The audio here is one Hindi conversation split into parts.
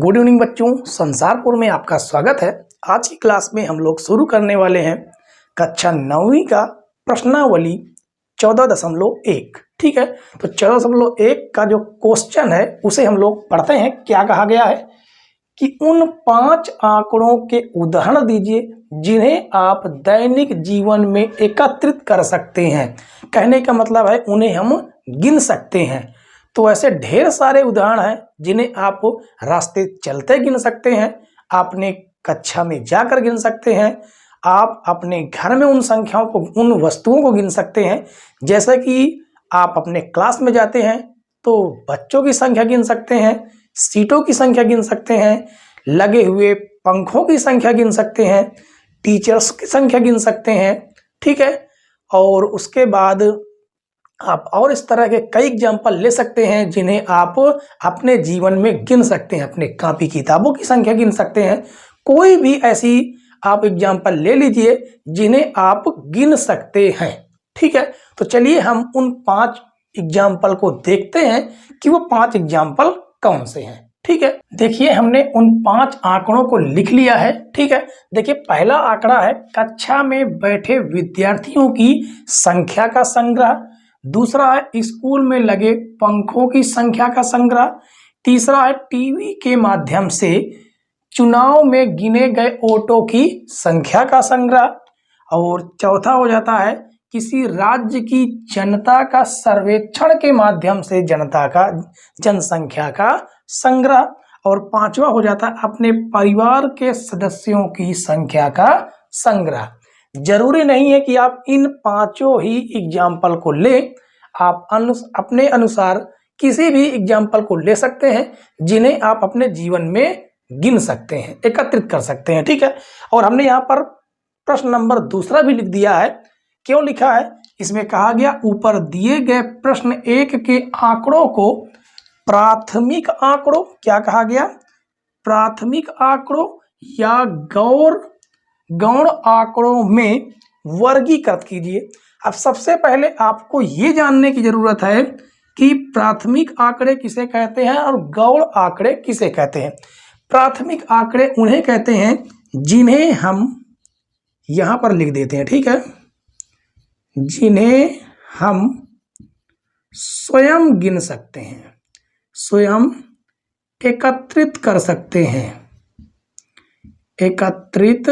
गुड इवनिंग बच्चों, संसारपुर में आपका स्वागत है। आज की क्लास में हम लोग शुरू करने वाले हैं कक्षा 9वीं का प्रश्नावली 14.1। ठीक है, तो 14.1 का जो क्वेश्चन है उसे हम लोग पढ़ते हैं। क्या कहा गया है कि उन 5 आंकड़ों के उदाहरण दीजिए जिन्हें आप दैनिक जीवन में एकत्रित कर सकते हैं। कहने का मतलब है उन्हें हम गिन सकते हैं। तो ऐसे ढेर सारे उदाहरण हैं जिन्हें आप रास्ते चलते गिन सकते हैं, आपने कक्षा में जाकर गिन सकते हैं, आप अपने घर में उन संख्याओं को, उन वस्तुओं को गिन सकते हैं। जैसे कि आप अपने क्लास में जाते हैं तो बच्चों की संख्या गिन सकते हैं, सीटों की संख्या गिन सकते हैं, लगे हुए पंखों की संख्या गिन सकते हैं, टीचर्स की संख्या गिन सकते हैं। ठीक है, और उसके बाद आप और इस तरह के कई एग्जाम्पल ले सकते हैं जिन्हें आप अपने जीवन में गिन सकते हैं। अपने कॉपी किताबों की संख्या गिन सकते हैं। कोई भी ऐसी आप एग्जाम्पल ले लीजिए जिन्हें आप गिन सकते हैं। ठीक है, तो चलिए हम उन 5 एग्जाम्पल को देखते हैं कि वो 5 एग्जाम्पल कौन से हैं। ठीक है, देखिए हमने उन 5 आंकड़ों को लिख लिया है। ठीक है, देखिए पहला आंकड़ा है कक्षा में बैठे विद्यार्थियों की संख्या का संग्रह। दूसरा है स्कूल में लगे पंखों की संख्या का संग्रह। तीसरा है टीवी के माध्यम से चुनाव में गिने गए वोटों की संख्या का संग्रह। और चौथा हो जाता है किसी राज्य की जनता का सर्वेक्षण के माध्यम से जनसंख्या का संग्रह। और पांचवा हो जाता है अपने परिवार के सदस्यों की संख्या का संग्रह। जरूरी नहीं है कि आप इन 5 ही एग्जाम्पल को लें, आप अपने अनुसार किसी भी एग्जाम्पल को ले सकते हैं जिन्हें आप अपने जीवन में गिन सकते हैं, एकत्रित कर सकते हैं। ठीक है, और हमने यहाँ पर प्रश्न नंबर 2 भी लिख दिया है। क्यों लिखा है? इसमें कहा गया ऊपर दिए गए प्रश्न 1 के आंकड़ों को प्राथमिक आंकड़ों, क्या कहा गया? प्राथमिक आंकड़ों या गौण आंकड़ों में वर्गीकृत कीजिए। अब सबसे पहले आपको ये जानने की जरूरत है कि प्राथमिक आंकड़े किसे कहते हैं और गौण आंकड़े किसे कहते हैं। प्राथमिक आंकड़े उन्हें कहते हैं जिन्हें हम यहां पर लिख देते हैं। ठीक है, जिन्हें हम स्वयं गिन सकते हैं, स्वयं एकत्रित कर सकते हैं, एकत्रित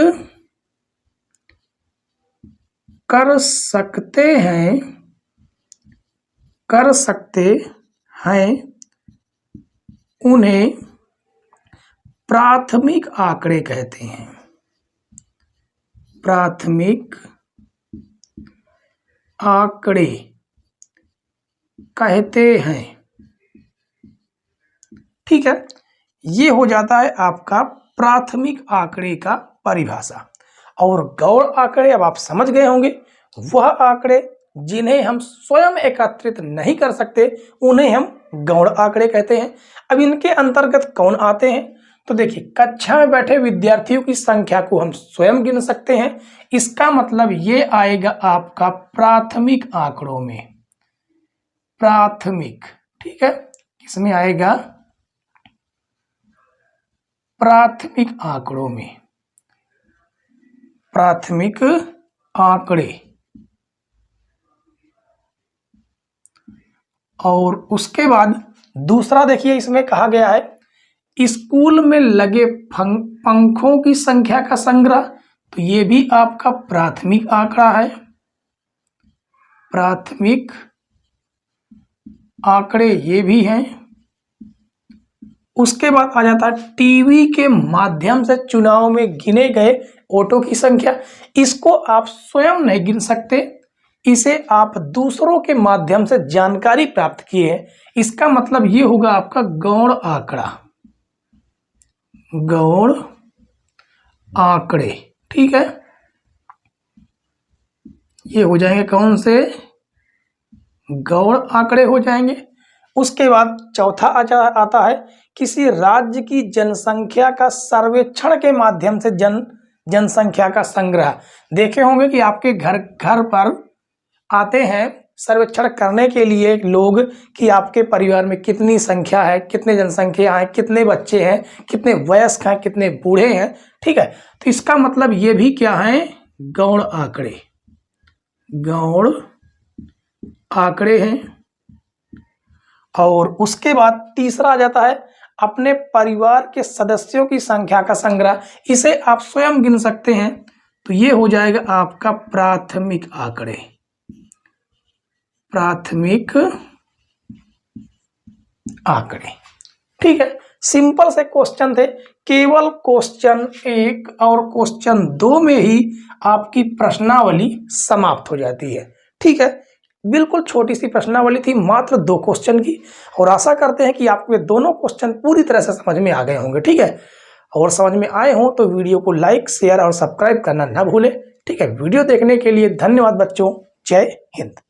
कर सकते हैं, उन्हें प्राथमिक आंकड़े कहते हैं। प्राथमिक आंकड़े कहते हैं। ठीक है, ये हो जाता है आपका प्राथमिक आंकड़े का परिभाषा। और गौण आंकड़े अब आप समझ गए होंगे, वह आंकड़े जिन्हें हम स्वयं एकत्रित नहीं कर सकते उन्हें हम गौण आंकड़े कहते हैं। अब इनके अंतर्गत कौन आते हैं? तो देखिए कक्षा में बैठे विद्यार्थियों की संख्या को हम स्वयं गिन सकते हैं। इसका मतलब ये आएगा आपका प्राथमिक आंकड़ों में। प्राथमिक, ठीक है, किसमें आएगा? प्राथमिक आंकड़ों में। प्राथमिक आंकड़े। और उसके बाद दूसरा देखिए इसमें कहा गया है स्कूल में लगे पंखों की संख्या का संग्रह। तो ये भी आपका प्राथमिक आंकड़ा है। प्राथमिक आंकड़े ये भी हैं। उसके बाद आ जाता है टीवी के माध्यम से चुनाव में गिने गए वोटों की संख्या। इसको आप स्वयं नहीं गिन सकते, इसे आप दूसरों के माध्यम से जानकारी प्राप्त किए हैं। इसका मतलब ये होगा आपका गौण आंकड़ा, गौण आंकड़े। ठीक है, ये हो जाएंगे कौन से? गौण आंकड़े हो जाएंगे। उसके बाद चौथा आता है किसी राज्य की जनसंख्या का सर्वेक्षण के माध्यम से जनसंख्या का संग्रह। देखे होंगे कि आपके घर पर आते हैं सर्वेक्षण करने के लिए लोग कि आपके परिवार में कितनी संख्या है, कितने जनसंख्या है, कितने बच्चे हैं, कितने वयस्क हैं, कितने बूढ़े हैं। ठीक है, तो इसका मतलब ये भी क्या है, गौण आंकड़े, गौण आंकड़े हैं। और उसके बाद तीसरा आ जाता है अपने परिवार के सदस्यों की संख्या का संग्रह। इसे आप स्वयं गिन सकते हैं, तो ये हो जाएगा आपका प्राथमिक आंकड़े, प्राथमिक आंकड़े। ठीक है, सिंपल से क्वेश्चन थे, केवल क्वेश्चन 1 और क्वेश्चन 2 में ही आपकी प्रश्नावली समाप्त हो जाती है। ठीक है, बिल्कुल छोटी सी प्रश्नावली थी, मात्र 2 क्वेश्चन की, और आशा करते हैं कि आपको ये दोनों क्वेश्चन पूरी तरह से समझ में आ गए होंगे। ठीक है, और समझ में आए हों तो वीडियो को लाइक, शेयर और सब्सक्राइब करना ना भूलें। ठीक है, वीडियो देखने के लिए धन्यवाद बच्चों। जय हिंद।